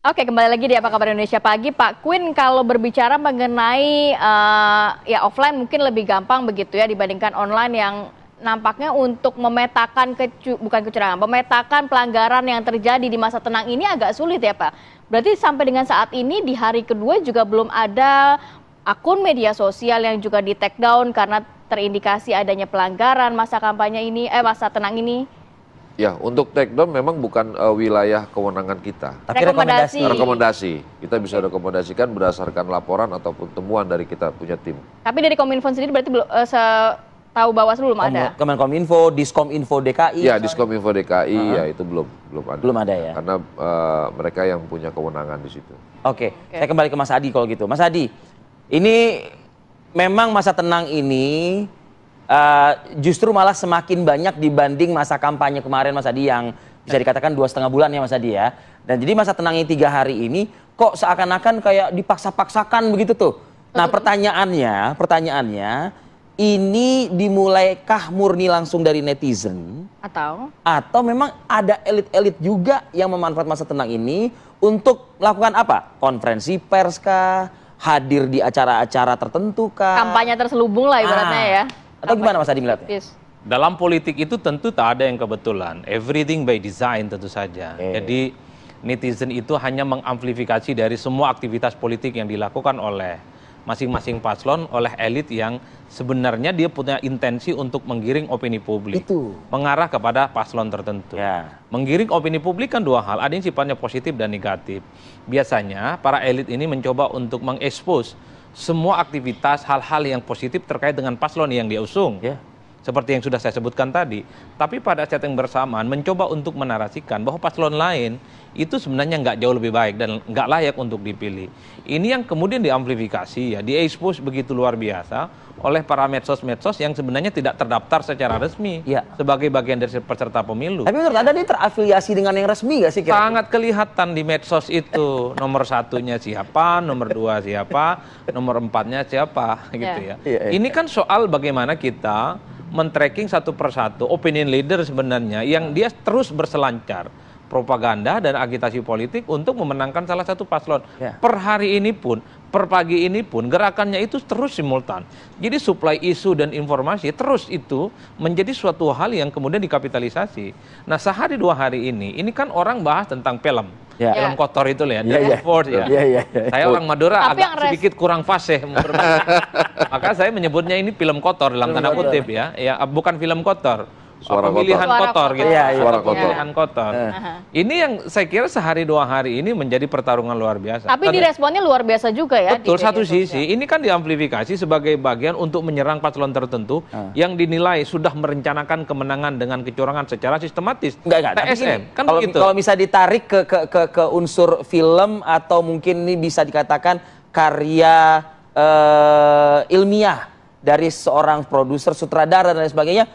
Oke, kembali lagi di Apa Kabar Indonesia Pagi. Pak Queen, kalau berbicara mengenai ya offline mungkin lebih gampang begitu ya dibandingkan online yang nampaknya untuk memetakan bukan kecurangan, memetakan pelanggaran yang terjadi di masa tenang ini agak sulit ya Pak. Berarti sampai dengan saat ini di hari kedua juga belum ada akun media sosial yang juga di take down karena terindikasi adanya pelanggaran masa kampanye ini, masa tenang ini. Ya, untuk take down memang bukan wilayah kewenangan kita. Tapi rekomendasi. Kita bisa rekomendasikan berdasarkan laporan ataupun temuan dari kita punya tim. Tapi dari Kominfo sendiri berarti tahu Bawaslu belum ada? Kemenkominfo, Diskominfo DKI. Ya, Diskominfo DKI ya itu belum ada. Belum ada ya. Karena mereka yang punya kewenangan di situ. Oke, saya kembali ke Mas Adi kalau gitu. Mas Adi, ini memang masa tenang ini justru malah semakin banyak dibanding masa kampanye kemarin Mas Adi yang bisa dikatakan 2,5 bulan ya Mas Adi ya. Dan jadi masa tenangnya 3 hari ini kok seakan-akan kayak dipaksa-paksakan begitu tuh. Nah pertanyaannya ini dimulaikah murni langsung dari netizen? Atau memang ada elit-elit juga yang memanfaatkan masa tenang ini untuk melakukan apa? Konferensi pers kah? Hadir di acara-acara tertentu kah? Kampanye terselubung lah ibaratnya ya. Atau gimana Mas Adi melihatnya? Dalam politik itu tentu tak ada yang kebetulan. Everything by design tentu saja. Jadi netizen itu hanya mengamplifikasi dari semua aktivitas politik yang dilakukan oleh masing-masing paslon, oleh elit yang sebenarnya dia punya intensi untuk menggiring opini publik. Mengarah kepada paslon tertentu. Menggiring opini publik kan dua hal, ada yang sifatnya positif dan negatif. Biasanya para elit ini mencoba untuk mengekspos semua aktivitas hal-hal yang positif terkait dengan paslon yang dia usung. Seperti yang sudah saya sebutkan tadi. Tapi pada saat yang bersamaan mencoba untuk menarasikan bahwa paslon lain itu sebenarnya nggak jauh lebih baik dan nggak layak untuk dipilih. Ini yang kemudian diamplifikasi ya, diekspos begitu luar biasa oleh para medsos-medsos yang sebenarnya tidak terdaftar secara resmi sebagai bagian dari peserta pemilu. Tapi menurut Anda ini terafiliasi dengan yang resmi nggak sih? Sangat kelihatan di medsos itu. Nomor 1-nya siapa, nomor 2 siapa, nomor 4-nya siapa gitu ya. Ini kan soal bagaimana kita men-tracking satu persatu opinion leader sebenarnya yang dia terus berselancar propaganda dan agitasi politik untuk memenangkan salah satu paslon. Per hari ini pun, per pagi ini pun gerakannya itu terus simultan. Jadi supply isu dan informasi terus itu menjadi suatu hal yang kemudian dikapitalisasi. Nah sehari 2 hari ini kan orang bahas tentang film. Film kotor itu ya, Saya orang Madura agak sedikit kurang fasih. Maka saya menyebutnya ini film kotor dalam tanda kutip ya, bukan film kotor. Pemilihan kotor gitu. Pemilihan kotor. Ini yang saya kira sehari 2 hari ini menjadi pertarungan luar biasa. Tapi diresponnya luar biasa juga ya. Betul, satu sisi ini kan diamplifikasi sebagai bagian untuk menyerang paslon tertentu yang dinilai sudah merencanakan kemenangan dengan kecurangan secara sistematis. TSM kan begitu. Kalau bisa ditarik ke unsur film atau mungkin ini bisa dikatakan karya ilmiah dari seorang produser, sutradara dan lain sebagainya,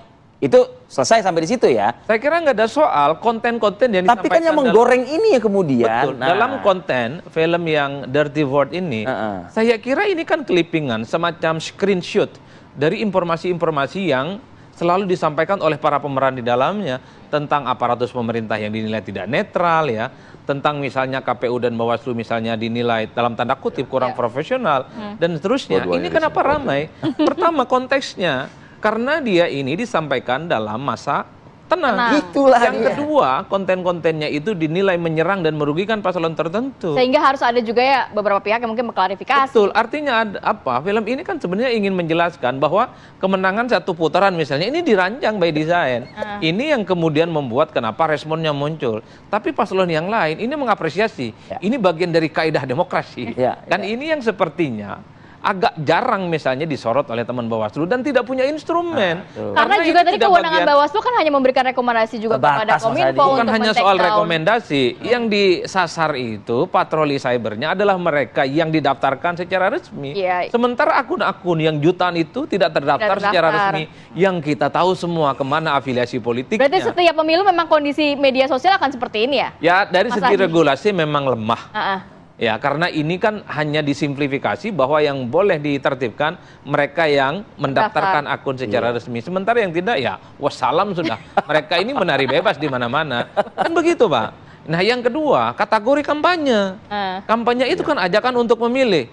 itu selesai sampai di situ ya. Saya kira nggak ada soal konten-konten yang disampaikan. Tapi kan yang menggoreng ini ya kemudian. Betul. Dalam konten film yang Dirty World ini, saya kira ini kan clippingan, semacam screenshot dari informasi-informasi yang selalu disampaikan oleh para pemeran di dalamnya tentang aparatus pemerintah yang dinilai tidak netral ya, tentang misalnya KPU dan Bawaslu misalnya dinilai dalam tanda kutip kurang profesional dan seterusnya. Ini kenapa ramai? Pertama konteksnya. Karena dia ini disampaikan dalam masa tenang. Yang kedua, konten-kontennya itu dinilai menyerang dan merugikan paslon tertentu. Sehingga harus ada juga ya beberapa pihak yang mungkin mengklarifikasi. Betul, artinya apa? Film ini kan sebenarnya ingin menjelaskan bahwa kemenangan satu putaran misalnya ini dirancang by design. Ini yang kemudian membuat kenapa responnya muncul. Tapi paslon yang lain ini mengapresiasi. Ini bagian dari kaidah demokrasi. Dan ini yang sepertinya agak jarang misalnya disorot oleh teman Bawaslu dan tidak punya instrumen. Karena juga tadi kewenangan Bawaslu kan hanya memberikan rekomendasi juga kepada Kominfo. Bukan hanya soal rekomendasi, yang disasar itu patroli cybernya adalah mereka yang didaftarkan secara resmi. Sementara akun-akun yang jutaan itu tidak terdaftar secara resmi, yang kita tahu semua kemana afiliasi politiknya. Berarti setiap pemilu memang kondisi media sosial akan seperti ini ya? Ya dari segi regulasi memang lemah. Ya, karena ini kan hanya disimplifikasi bahwa yang boleh ditertibkan mereka yang mendaftarkan akun secara resmi. Sementara yang tidak ya wassalam sudah. Mereka ini menari bebas di mana-mana. Kan begitu, Pak. Nah, yang kedua, kategori kampanye. Kampanye itu kan ajakan untuk memilih.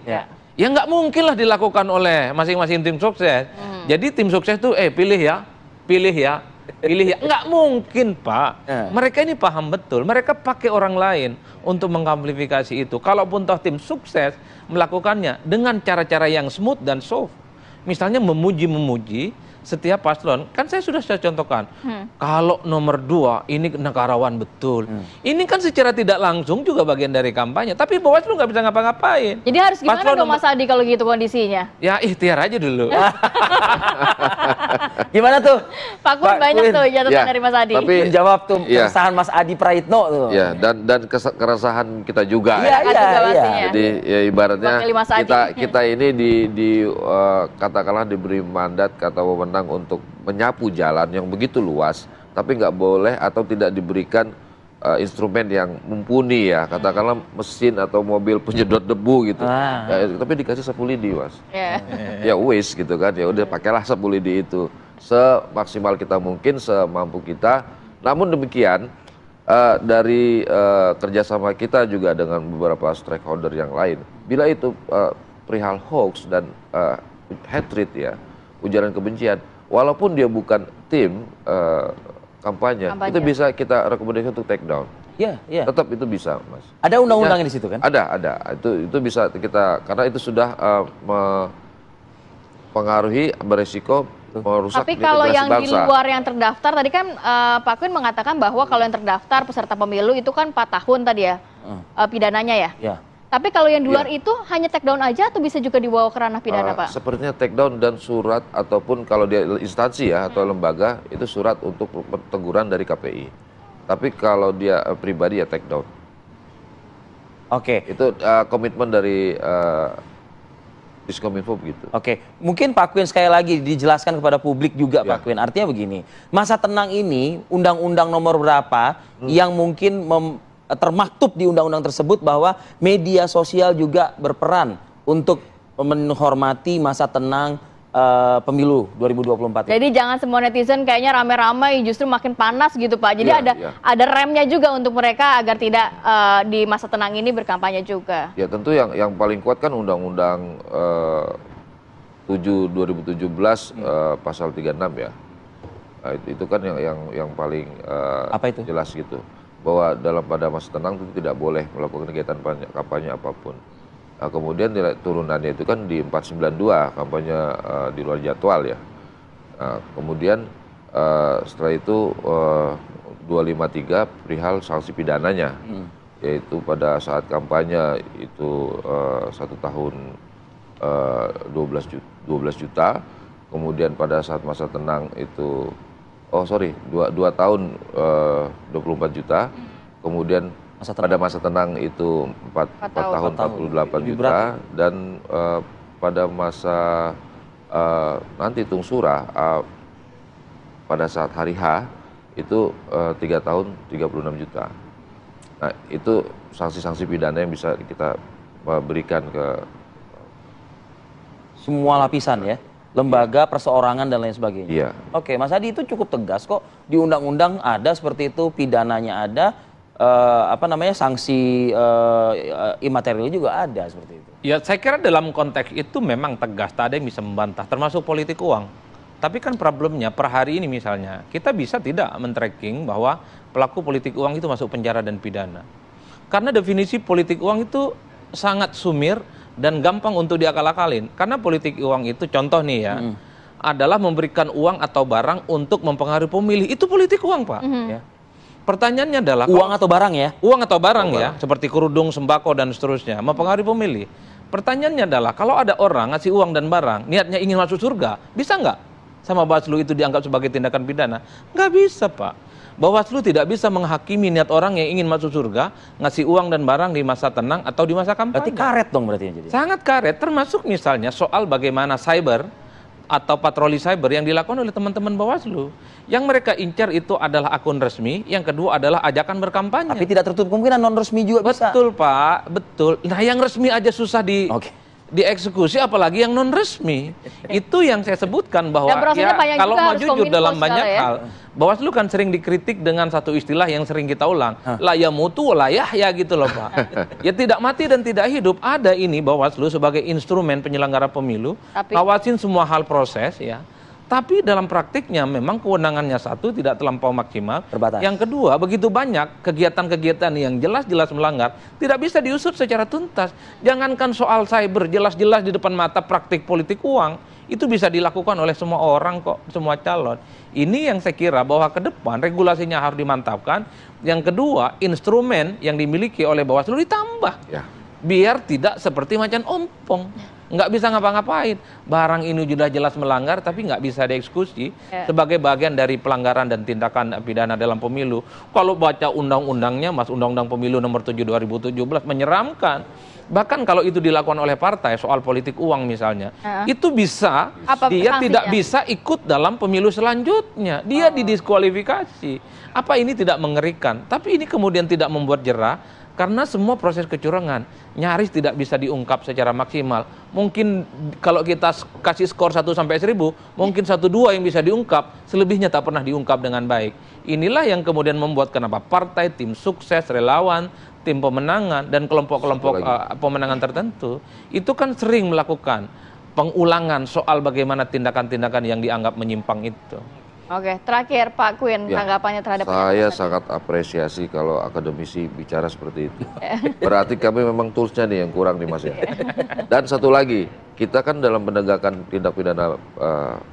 Ya nggak mungkin lah dilakukan oleh masing-masing tim sukses. Jadi tim sukses tuh, pilih ya, pilih ya, pilih ya. Nggak mungkin, Pak. Mereka ini paham betul. Mereka pakai orang lain untuk mengamplifikasi itu. Kalaupun toh tim sukses melakukannya dengan cara-cara yang smooth dan soft. Misalnya memuji-memuji setiap paslon, kan saya sudah contohkan. Kalau nomor 2 ini negarawan betul. Ini kan secara tidak langsung juga bagian dari kampanye. Tapi Bawaslu nggak bisa ngapa-ngapain. Jadi harus gimana dong Mas Adi kalau gitu kondisinya? Ya ikhtiar aja dulu. Gimana tuh? Pak Kun banyak tuh catatan dari Mas Adi. Tapi menjawab tuh keresahan Mas Adi Praitno tuh. Ya, dan keresahan kita juga. Iya. Jadi ya ibaratnya kita ini katakanlah diberi mandat kata wewenang untuk menyapu jalan yang begitu luas, tapi nggak boleh atau tidak diberikan instrumen yang mumpuni ya, katakanlah mesin atau mobil penyedot debu gitu. Ya, tapi dikasih sapu lidi, Mas. Ya wis gitu kan, ya udah pakailah sapu lidi itu semaksimal kita mungkin, semampu kita. Namun demikian dari kerjasama kita juga dengan beberapa stakeholder yang lain, bila itu perihal hoax dan hatred ya, ujaran kebencian, walaupun dia bukan tim kampanye, itu bisa kita rekomendasi untuk take down. Iya. Tetap itu bisa, Mas. Ada undang-undangnya di situ kan? Ada. Itu bisa kita, karena itu sudah mempengaruhi, beresiko merusak. Tapi kalau yang di luar yang terdaftar, tadi kan Pak Kun mengatakan bahwa kalau yang terdaftar peserta pemilu itu kan 4 tahun tadi ya pidananya ya? Iya. Tapi kalau yang di luar itu hanya take down aja atau bisa juga dibawa ke ranah pidana, Pak? Sepertinya take down dan surat, ataupun kalau dia instansi ya atau lembaga, itu surat untuk teguran dari KPI. Tapi kalau dia pribadi ya take down. Oke. Itu komitmen dari Diskominfo begitu. Oke, mungkin Pak Kwin sekali lagi dijelaskan kepada publik juga Pak Kwin. Artinya begini, masa tenang ini undang-undang nomor berapa yang mungkin termaktub di undang-undang tersebut bahwa media sosial juga berperan untuk menghormati masa tenang pemilu 2024. Jadi jangan semua netizen kayaknya rame-rame justru makin panas gitu Pak. Jadi ada remnya juga untuk mereka agar tidak di masa tenang ini berkampanye juga. Ya tentu yang paling kuat kan Undang-Undang 7 2017 pasal 36 ya. Nah, itu kan yang paling apa itu? Jelas gitu. Bahwa pada masa tenang itu tidak boleh melakukan kegiatan kampanye apapun. Nah, kemudian nilai turunannya itu kan di 492 kampanye di luar jadwal ya. Nah, kemudian setelah itu 253 perihal sanksi pidananya, yaitu pada saat kampanye itu 1 tahun 12 juta, kemudian pada saat masa tenang itu 2 tahun 24 juta, kemudian pada masa tenang itu 4 tahun 48 juta, dan pada masa nanti hitung surah pada saat hari H itu 3 tahun 36 juta. Nah itu sanksi-sanksi pidana yang bisa kita berikan ke semua lapisan ya, lembaga, perseorangan dan lain sebagainya. Iya. Oke, Mas Adi, itu cukup tegas kok, di undang-undang ada seperti itu, pidananya ada, sanksi imaterial juga ada seperti itu. Ya, saya kira dalam konteks itu memang tegas, tak ada yang bisa membantah, termasuk politik uang. Tapi kan problemnya per hari ini misalnya, kita bisa tidak men-tracking bahwa pelaku politik uang itu masuk penjara dan pidana. Karena definisi politik uang itu sangat sumir dan gampang untuk diakal-akalin. Karena politik uang itu, contoh nih ya, adalah memberikan uang atau barang untuk mempengaruhi pemilih. Itu politik uang, Pak. Ya. Pertanyaannya adalah uang atau barang ya? Uang atau barang ya, seperti kerudung, sembako dan seterusnya, mempengaruhi pemilih. Pertanyaannya adalah kalau ada orang ngasih uang dan barang, niatnya ingin masuk surga, bisa nggak sama Bawaslu itu dianggap sebagai tindakan pidana? Nggak bisa, Pak. Bawaslu tidak bisa menghakimi niat orang yang ingin masuk surga, ngasih uang dan barang di masa tenang atau di masa kampanye. Berarti karet dong berarti jadi. Sangat karet, termasuk misalnya soal bagaimana cyber atau patroli cyber yang dilakukan oleh teman-teman Bawaslu. Yang mereka incar itu adalah akun resmi, yang kedua adalah ajakan berkampanye. Tapi tidak tertutup kemungkinan non resmi juga bisa. Betul, Pak, betul. Nah, yang resmi aja susah dieksekusi apalagi yang non resmi. Itu yang saya sebutkan bahwa ya, kalau mau jujur dalam banyak hal, Bawaslu kan sering dikritik dengan satu istilah yang sering kita ulang, la yamutu wa la yahya gitu loh Pak. Ya tidak mati dan tidak hidup. Ada ini Bawaslu sebagai instrumen penyelenggara pemilu, awasin semua hal proses ya. Tapi dalam praktiknya memang kewenangannya satu tidak terlampau maksimal. Terbatas. Yang kedua, begitu banyak kegiatan-kegiatan yang jelas-jelas melanggar, tidak bisa diusut secara tuntas. Jangankan soal cyber, jelas-jelas di depan mata praktik politik uang, itu bisa dilakukan oleh semua orang kok, semua calon. Ini yang saya kira bahwa ke depan regulasinya harus dimantapkan. Yang kedua, instrumen yang dimiliki oleh Bawaslu ditambah. Ya. Biar tidak seperti macan ompong. Nggak bisa ngapa-ngapain. Barang ini sudah jelas melanggar tapi nggak bisa dieksekusi sebagai bagian dari pelanggaran dan tindakan pidana dalam pemilu. Kalau baca undang-undangnya, Mas, Undang-Undang Pemilu nomor 7 2017 menyeramkan. Bahkan kalau itu dilakukan oleh partai soal politik uang misalnya, itu bisa dia tidak bisa ikut dalam pemilu selanjutnya. Dia didiskualifikasi. Apa ini tidak mengerikan? Tapi ini kemudian tidak membuat jerah. Karena semua proses kecurangan nyaris tidak bisa diungkap secara maksimal. Mungkin kalau kita kasih skor 1 sampai 1000, mungkin 1-2 yang bisa diungkap, selebihnya tak pernah diungkap dengan baik. Inilah yang kemudian membuat kenapa partai, tim sukses, relawan, tim pemenangan, dan kelompok-kelompok pemenangan tertentu, itu kan sering melakukan pengulangan soal bagaimana tindakan-tindakan yang dianggap menyimpang itu. Oke, terakhir Pak Quinn, tanggapannya terhadap saya sangat apresiasi kalau akademisi bicara seperti itu. Berarti kami memang toolsnya nih yang kurang nih Mas ya. Dan satu lagi, kita kan dalam penegakan tindak pidana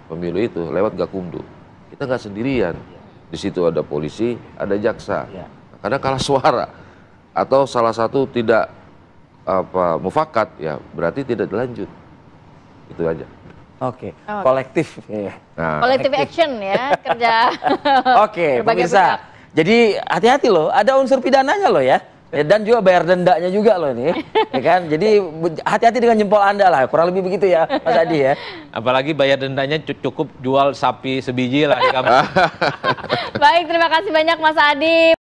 pemilu itu lewat Gakumdu. Kita nggak sendirian. Di situ ada polisi, ada jaksa. Kadang kalah suara atau salah satu tidak mufakat, ya berarti tidak dilanjut. Itu aja. Oke, kolektif. Nah. Kolektif action ya, kerja. Oke, pemirsa. Jadi hati-hati loh, ada unsur pidananya loh ya. Dan juga bayar dendanya juga loh nih. Ya kan? Jadi hati-hati dengan jempol Anda lah, kurang lebih begitu ya Mas Adi ya. Apalagi bayar dendanya cukup jual sapi sebiji lah di kampung. Baik, terima kasih banyak Mas Adi.